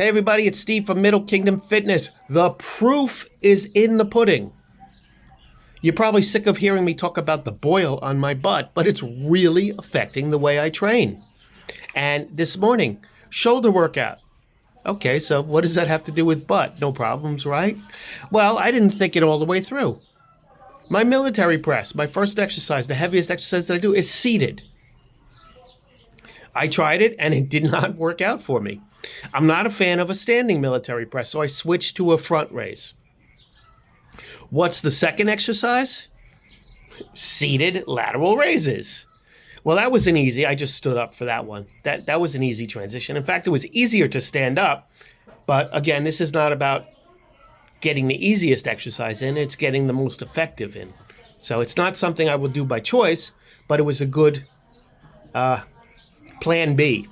Hey everybody, it's Steve from Middle Kingdom Fitness. The proof is in the pudding. You're probably sick of hearing me talk about the boil on my butt, but it's really affecting the way I train. And this morning, shoulder workout. Okay, so what does that have to do with butt? No problems, right? Well, I didn't think it all the way through. My military press, my first exercise, the heaviest exercise that I do, is seated. I tried it and it did not work out for me. I'm not a fan of a standing military press, so I switched to a front raise. What's the second exercise? Seated lateral raises. Well, that wasn't easy. I just stood up for that one. That was an easy transition. In fact, it was easier to stand up. But again, this is not about getting the easiest exercise in. It's getting the most effective in. So it's not something I will do by choice, but it was a good plan B.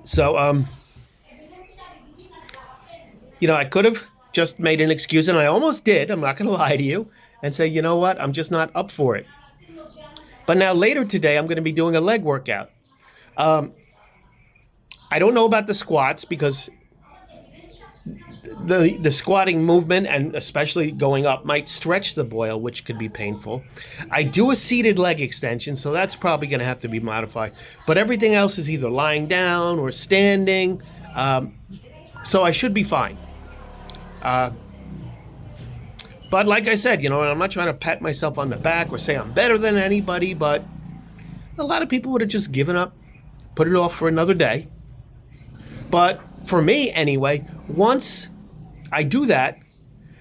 So, I could have just made an excuse, and I almost did, I'm not going to lie to you, and say, you know what, I'm just not up for it. But now later today, I'm going to be doing a leg workout. I don't know about the squats because the squatting movement, and especially going up, might stretch the boil, which could be painful. I do a seated leg extension, so that's probably going to have to be modified. But everything else is either lying down or standing, so I should be fine. But like I said, I'm not trying to pat myself on the back or say I'm better than anybody, but a lot of people would have just given up, put it off for another day. But for me, anyway, once I do that,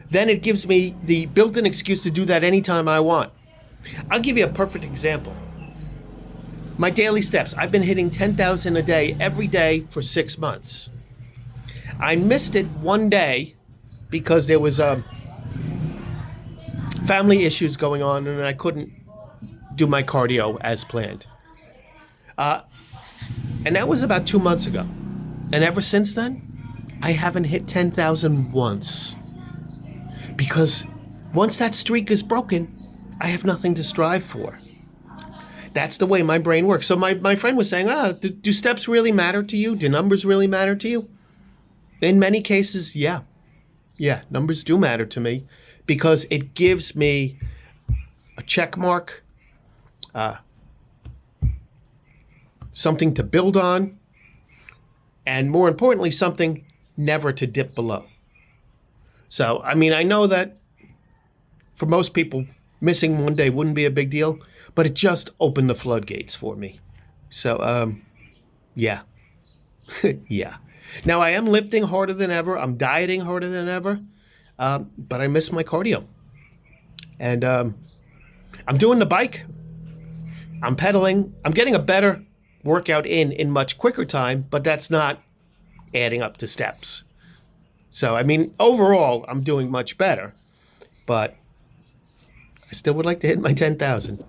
then it gives me the built-in excuse to do that anytime I want. I'll give you a perfect example. My daily steps. I've been hitting 10,000 a day every day for 6 months. I missed it one day because there was family issues going on and I couldn't do my cardio as planned. And that was about 2 months ago. And ever since then, I haven't hit 10,000 once. Because once that streak is broken, I have nothing to strive for. That's the way my brain works. So my friend was saying, do steps really matter to you? Do numbers really matter to you? In many cases, yeah. Yeah, numbers do matter to me because it gives me a check mark, something to build on, and more importantly, something never to dip below. So, I know that for most people, missing one day wouldn't be a big deal, but it just opened the floodgates for me. So, yeah. Yeah. Now, I am lifting harder than ever. I'm dieting harder than ever, but I miss my cardio. And I'm doing the bike. I'm pedaling. I'm getting a better workout in much quicker time, but that's not adding up to steps. So, overall, I'm doing much better, but I still would like to hit my 10,000.